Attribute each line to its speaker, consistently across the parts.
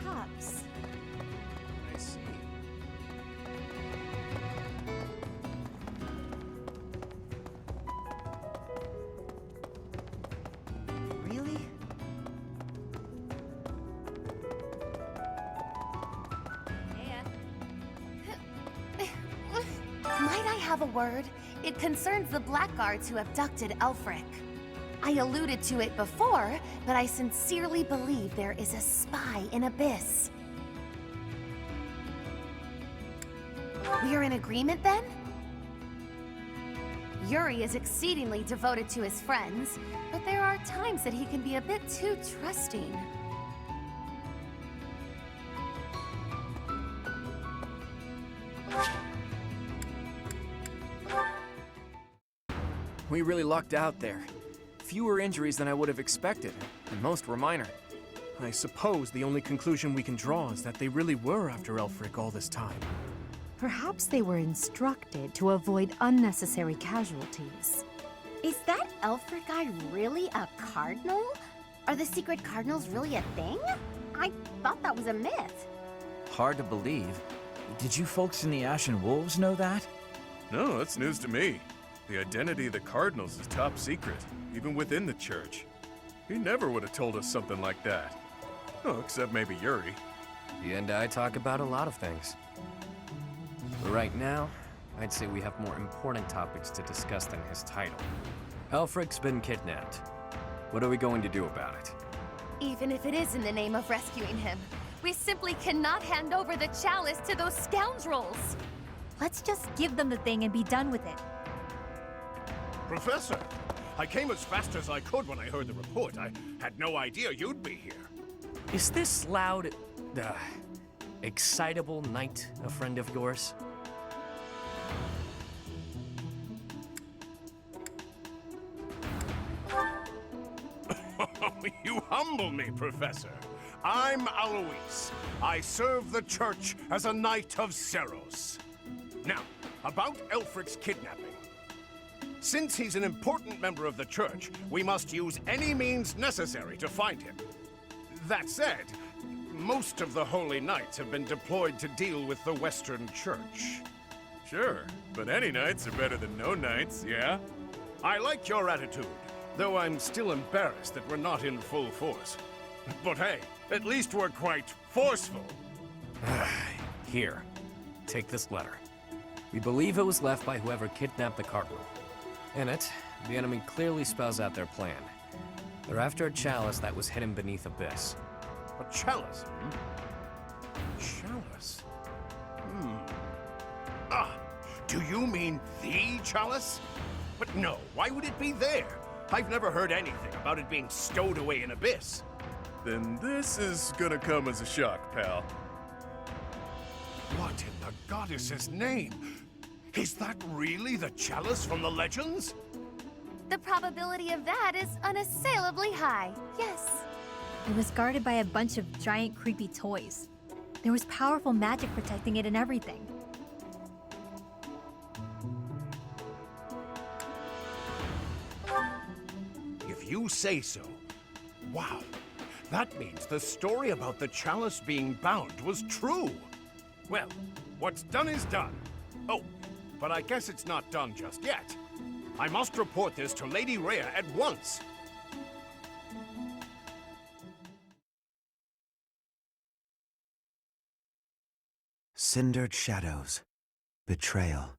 Speaker 1: Perhaps.
Speaker 2: I see.
Speaker 1: Really? Might I have a word? It concerns the blackguards who abducted Elfric. I alluded to it before, but I sincerely believe there is a spy in Abyss. We're in agreement then? Yuri is exceedingly devoted to his friends, but there are times that he can be a bit too trusting.
Speaker 2: We really lucked out there. Fewer injuries than I would have expected, and most were minor.
Speaker 3: I suppose the only conclusion we can draw is that they really were after Elfric all this time.
Speaker 4: Perhaps they were instructed to avoid unnecessary casualties.
Speaker 1: Is that Elfric guy really a cardinal? Are the secret cardinals really a thing? I thought that was a myth.
Speaker 5: Hard to believe. Did you folks in the Ashen Wolves know that?
Speaker 6: No, that's news to me. The identity of the Cardinals is top secret, even within the church. He never would have told us something like that. Oh, except maybe Yuri.
Speaker 2: He and I talk about a lot of things. But right now, I'd say we have more important topics to discuss than his title. Elfric's been kidnapped. What are we going to do about it?
Speaker 1: Even if it is in the name of rescuing him, we simply cannot hand over the chalice to those scoundrels.
Speaker 4: Let's just give them the thing and be done with it.
Speaker 7: Professor, I came as fast as I could when I heard the report. I had no idea you'd be here.
Speaker 3: Is this loud, excitable knight a friend of yours?
Speaker 7: You humble me, Professor. I'm Alois. I serve the church as a knight of Seros. Now, about Elfric's kidnapping. Since he's an important member of the church, we must use any means necessary to find him. That said, most of the Holy Knights have been deployed to deal with the Western Church.
Speaker 6: Sure, but any knights are better than no knights, yeah?
Speaker 7: I like your attitude, though I'm still embarrassed that we're not in full force. But hey, at least we're quite forceful.
Speaker 3: Here, take this letter.
Speaker 2: We believe it was left by whoever kidnapped the Cardinal. In it, the enemy clearly spells out their plan. They're after a chalice that was hidden beneath Abyss.
Speaker 7: A chalice, Chalice? Ah, do you mean the chalice? But no, why would it be there? I've never heard anything about it being stowed away in Abyss.
Speaker 6: Then this is gonna come as a shock, pal.
Speaker 7: What in the goddess's name? Is that really the chalice from the legends?
Speaker 1: The probability of that is unassailably high, yes.
Speaker 4: It was guarded by a bunch of giant creepy toys. There was powerful magic protecting it and everything.
Speaker 7: If you say so. Wow. That means the story about the chalice being bound was true. Well, what's done is done. Oh, but I guess it's not done just yet. I must report this to Lady Rhea at once.
Speaker 8: Cindered shadows. Betrayal.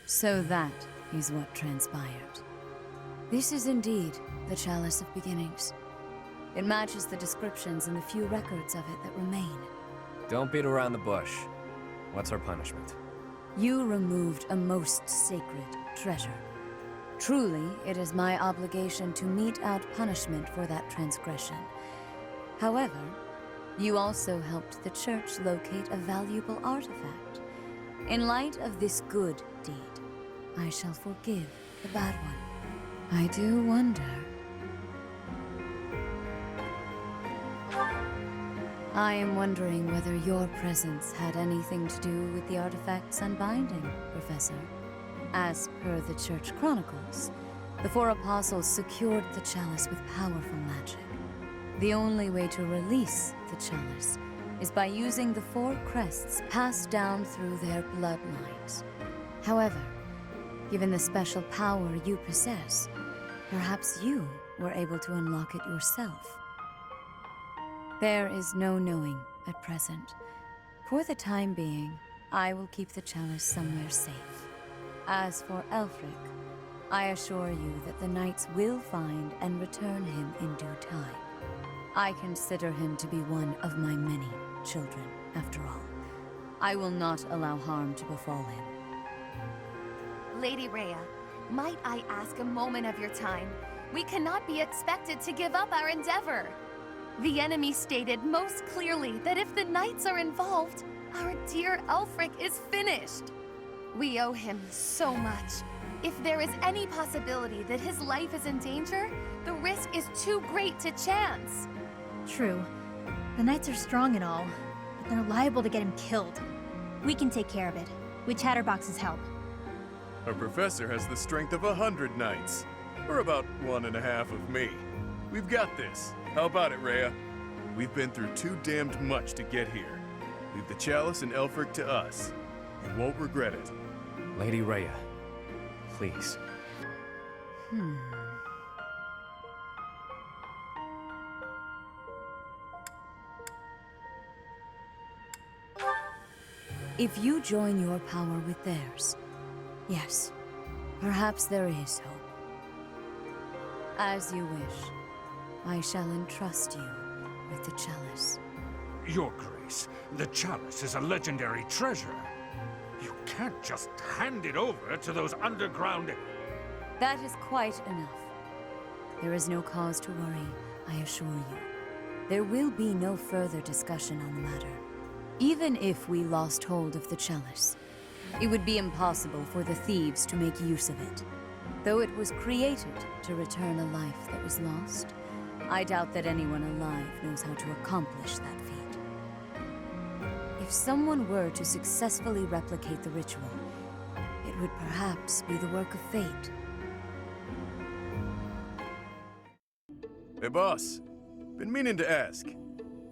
Speaker 9: So that is what transpired. This is indeed the Chalice of Beginnings. It matches the descriptions and the few records of it that remain.
Speaker 2: Don't beat around the bush. What's our punishment?
Speaker 9: You removed a most sacred treasure. Truly, it is my obligation to mete out punishment for that transgression. However, you also helped the Church locate a valuable artifact. In light of this good deed, I shall forgive the bad one. I do wonder... I am wondering whether your presence had anything to do with the artifact's unbinding, Professor. As per the Church Chronicles, the four apostles secured the chalice with powerful magic. The only way to release the chalice is by using the four crests passed down through their bloodlines. However, given the special power you possess, perhaps you were able to unlock it yourself. There is no knowing at present. For the time being, I will keep the chalice somewhere safe. As for Elfric, I assure you that the knights will find and return him in due time. I consider him to be one of my many children, after all. I will not allow harm to befall him.
Speaker 1: Lady Rhea, might I ask a moment of your time? We cannot be expected to give up our endeavor. The enemy stated most clearly that if the knights are involved, our dear Elfric is finished. We owe him so much. If there is any possibility that his life is in danger, the risk is too great to chance.
Speaker 4: True. The knights are strong and all, but they're liable to get him killed. We can take care of it, with Chatterbox's help.
Speaker 6: Our professor has the strength of 100 knights, or about 1.5 of me. We've got this. How about it, Rhea? We've been through too damned much to get here. Leave the chalice and Elfric to us. You won't regret it.
Speaker 2: Lady Rhea, please.
Speaker 9: If you join your power with theirs, yes, perhaps there is hope. As you wish, I shall entrust you with the chalice.
Speaker 7: Your Grace, the chalice is a legendary treasure. You can't just hand it over to those underground...
Speaker 9: That is quite enough. There is no cause to worry, I assure you. There will be no further discussion on the matter. Even if we lost hold of the chalice, it would be impossible for the thieves to make use of it. Though it was created to return a life that was lost, I doubt that anyone alive knows how to accomplish that feat. If someone were to successfully replicate the ritual, it would perhaps be the work of fate.
Speaker 6: Hey, boss. Been meaning to ask.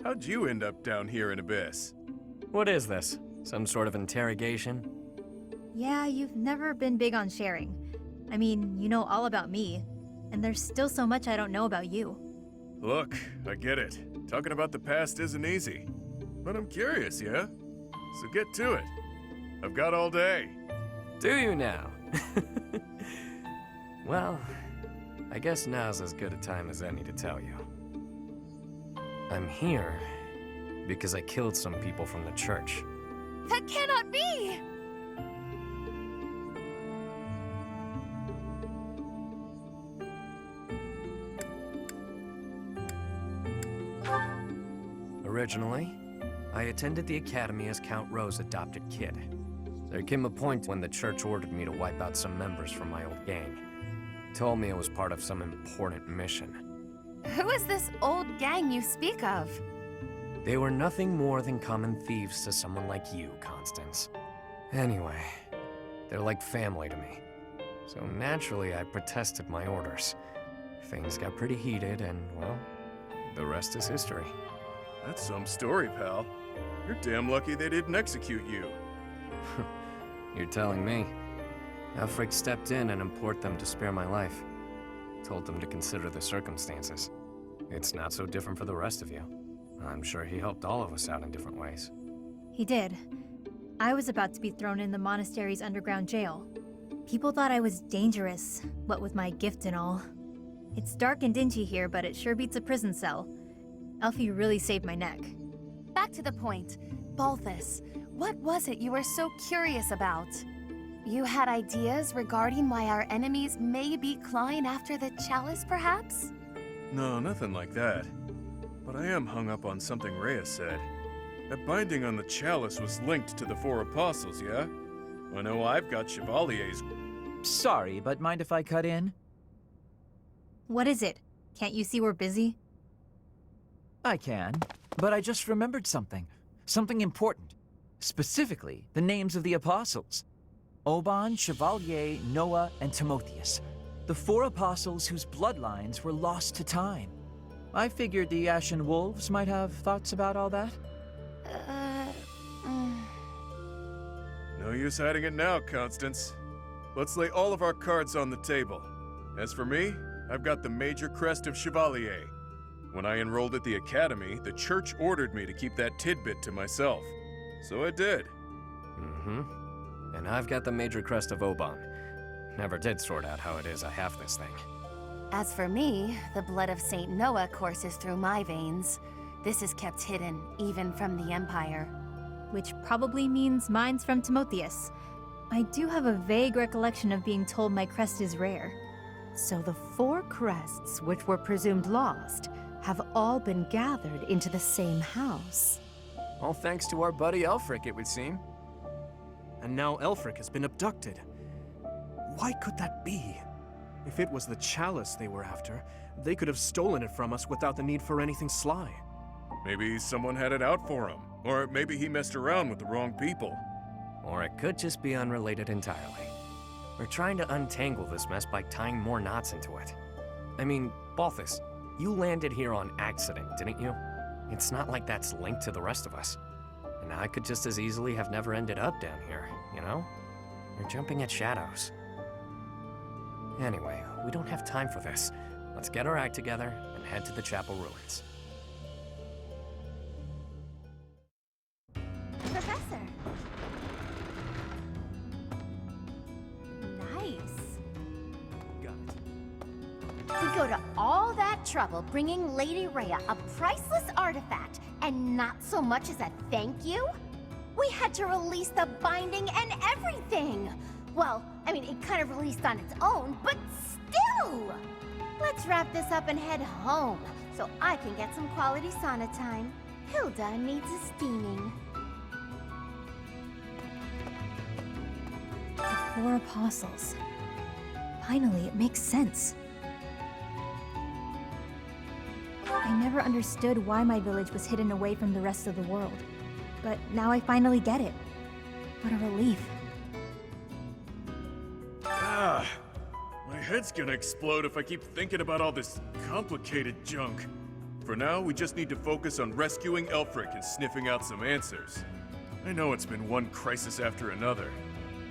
Speaker 6: How'd you end up down here in Abyss?
Speaker 2: What is this? Some sort of interrogation?
Speaker 4: Yeah, you've never been big on sharing. I mean, you know all about me, and there's still so much I don't know about you.
Speaker 6: Look, I get it. Talking about the past isn't easy. But I'm curious, yeah? So get to it. I've got all day.
Speaker 2: Do you now? Well, I guess now's as good a time as any to tell you. I'm here because I killed some people from the church.
Speaker 1: That cannot be!
Speaker 2: Originally, I attended the academy as Count Rowe's adopted kid. There came a point when the church ordered me to wipe out some members from my old gang. Told me it was part of some important mission.
Speaker 1: Who is this old gang you speak of?
Speaker 2: They were nothing more than common thieves to someone like you, Constance. Anyway, they're like family to me. So naturally, I protested my orders. Things got pretty heated and, well, the rest is history.
Speaker 6: That's some story, pal. You're damn lucky they didn't execute you.
Speaker 2: You're telling me. Elfric stepped in and implored them to spare my life. Told them to consider the circumstances. It's not so different for the rest of you. I'm sure he helped all of us out in different ways.
Speaker 4: He did. I was about to be thrown in the monastery's underground jail. People thought I was dangerous, what with my gift and all. It's dark and dingy here, but it sure beats a prison cell. Elfie really saved my neck.
Speaker 1: Back to the point. Balthus, what was it you were so curious about? You had ideas regarding why our enemies may be clawing after the chalice, perhaps?
Speaker 6: No, nothing like that. But I am hung up on something Rhea said. That binding on the chalice was linked to the four apostles, yeah? I know I've got Chevalier's...
Speaker 5: Sorry, but mind if I cut in?
Speaker 4: What is it? Can't you see we're busy?
Speaker 5: I can. But I just remembered something. Something important. Specifically, the names of the apostles. Oban, Chevalier, Noah, and Timotheus. The 4 apostles whose bloodlines were lost to time. I figured the Ashen Wolves might have thoughts about all that.
Speaker 6: No use hiding it now, Constance. Let's lay all of our cards on the table. As for me, I've got the major crest of Chevalier. When I enrolled at the academy, the church ordered me to keep that tidbit to myself. So I did.
Speaker 2: Mm-hmm. And I've got the major crest of Oban. Never did sort out how it is I have this thing.
Speaker 1: As for me, the blood of Saint Noah courses through my veins. This is kept hidden, even from the Empire.
Speaker 4: Which probably means mine's from Timotheus. I do have a vague recollection of being told my crest is rare.
Speaker 10: So the 4 crests, which were presumed lost, have all been gathered into the same house.
Speaker 2: All thanks to our buddy Elfric, it would seem.
Speaker 3: And now Elfric has been abducted. Why could that be? If it was the chalice they were after, they could have stolen it from us without the need for anything sly.
Speaker 6: Maybe someone had it out for him. Or maybe he messed around with the wrong people.
Speaker 2: Or it could just be unrelated entirely. We're trying to untangle this mess by tying more knots into it. I mean, Balthus, you landed here on accident, didn't you? It's not like that's linked to the rest of us. And I could just as easily have never ended up down here, you know? You're jumping at shadows. Anyway, we don't have time for this. Let's get our act together and head to the chapel ruins.
Speaker 1: Professor! Nice.
Speaker 2: Got it.
Speaker 11: We go to all that trouble bringing Lady Rhea a priceless artifact, and not so much as a thank you? We had to release the binding and everything! Well, I mean, it kind of released on its own, but still! Let's wrap this up and head home, so I can get some quality sauna time. Hilda needs a steaming.
Speaker 4: The 4 apostles. Finally, it makes sense. I never understood why my village was hidden away from the rest of the world. But now I finally get it. What a relief.
Speaker 6: My head's gonna explode if I keep thinking about all this complicated junk. For now, we just need to focus on rescuing Elfric and sniffing out some answers. I know it's been one crisis after another,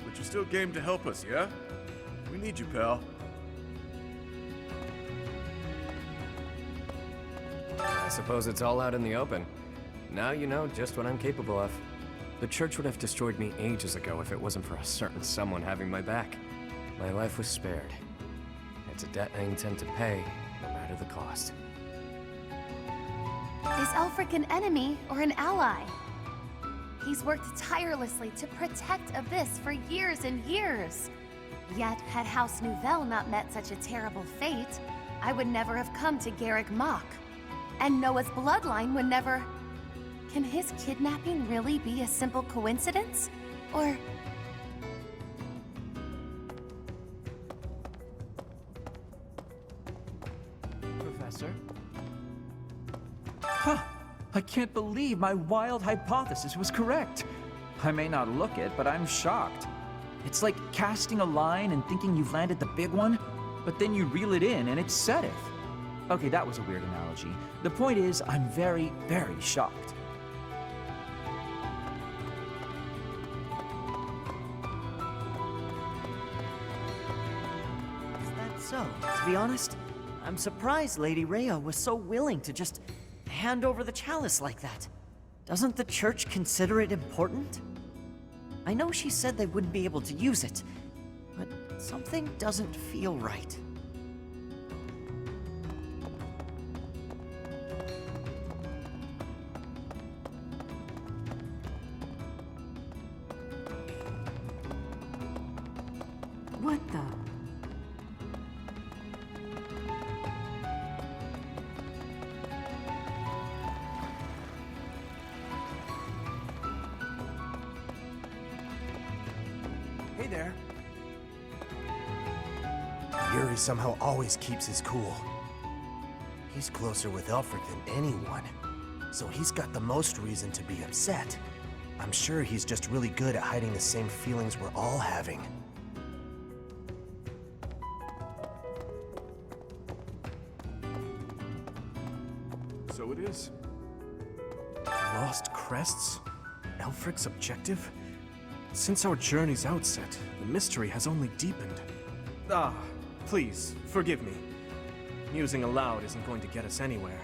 Speaker 6: but you're still game to help us, yeah? We need you, pal.
Speaker 2: I suppose it's all out in the open. Now you know just what I'm capable of. The church would have destroyed me ages ago if it wasn't for a certain someone having my back. My life was spared. It's a debt I intend to pay, no matter the cost.
Speaker 1: Is Elfric an enemy or an ally? He's worked tirelessly to protect Abyss for years and years. Yet, had House Nouvelle not met such a terrible fate, I would never have come to Garrick Mach. And Noah's bloodline would never... Can his kidnapping really be a simple coincidence? Or...
Speaker 5: Professor? Huh! I can't believe my wild hypothesis was correct. I may not look it, but I'm shocked. It's like casting a line and thinking you've landed the big one, but then you reel it in and it's Sedith. Okay, that was a weird analogy. The point is, I'm very, very shocked.
Speaker 12: Is that so? To be honest, I'm surprised Lady Rhea was so willing to just hand over the chalice like that. Doesn't the church consider it important? I know she said they wouldn't be able to use it, but something doesn't feel right.
Speaker 10: What the?
Speaker 8: Hey there. Yuri somehow always keeps his cool. He's closer with Elfric than anyone. so he's got the most reason to be upset. I'm sure he's just really good at hiding the same feelings we're all having.
Speaker 3: So it is. Lost crests? Elfric's objective? Since our journey's outset, the mystery has only deepened. Please, forgive me. Musing aloud isn't going to get us anywhere.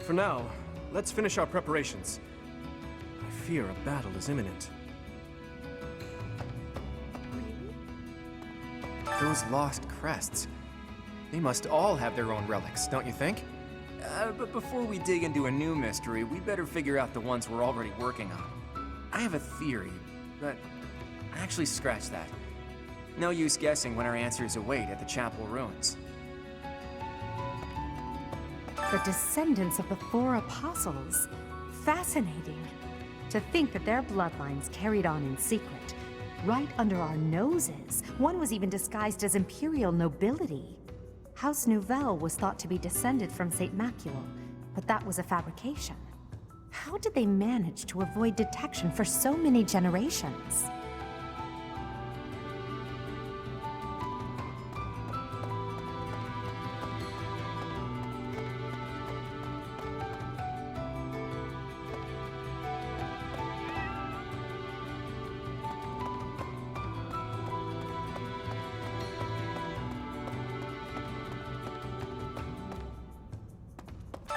Speaker 3: For now, let's finish our preparations. I fear a battle is imminent.
Speaker 13: Those lost crests. They must all have their own relics, don't you think?
Speaker 5: But before we dig into a new mystery, we better figure out the ones we're already working on. I have a theory, but actually scratch that. No use guessing when our answers await at the chapel ruins.
Speaker 10: The descendants of the four apostles. Fascinating. To think that their bloodlines carried on in secret, right under our noses. One was even disguised as imperial nobility. House Nouvelle was thought to be descended from St. Macule, but that was a fabrication. How did they manage to avoid detection for so many generations?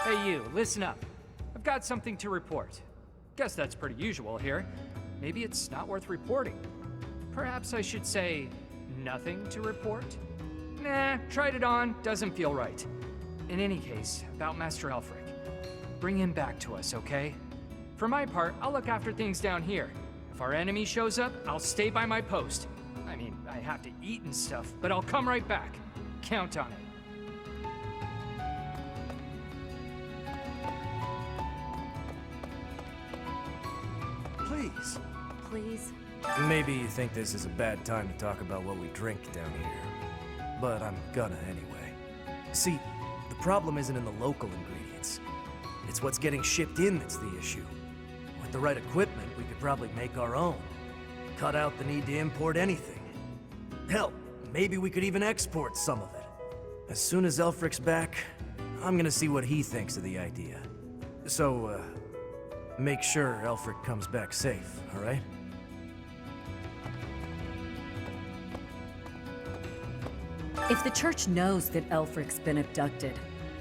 Speaker 14: Hey you, listen up. I've got something to report. Guess that's pretty usual here. Maybe it's not worth reporting. Perhaps I should say, nothing to report? Nah, tried it on, doesn't feel right. In any case, about Master Elfric. Bring him back to us, okay? For my part, I'll look after things down here. If our enemy shows up, I'll stay by my post. I mean, I have to eat and stuff, but I'll come right back. Count on it.
Speaker 8: Please.
Speaker 10: Please?
Speaker 8: Maybe you think this is a bad time to talk about what we drink down here, but I'm gonna anyway. See, the problem isn't in the local ingredients. It's what's getting shipped in that's the issue. With the right equipment, we could probably make our own. Cut out the need to import anything. Hell, maybe we could even export some of it. As soon as Elfric's back, I'm gonna see what he thinks of the idea. So, make sure Elfric comes back safe, all right?
Speaker 15: If the church knows that Elfric's been abducted,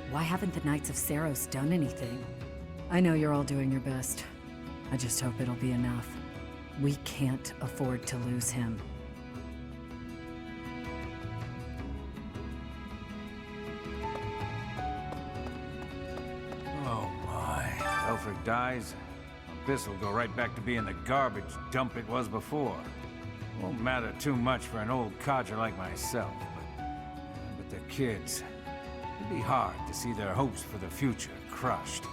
Speaker 15: why haven't the Knights of Seiros done anything? I know you're all doing your best. I just hope it'll be enough. We can't afford to lose him.
Speaker 16: Oh my. Elfric dies, this will go right back to being the garbage dump it was before. Won't matter too much for an old codger like myself, but the kids, it'd be hard to see their hopes for the future crushed.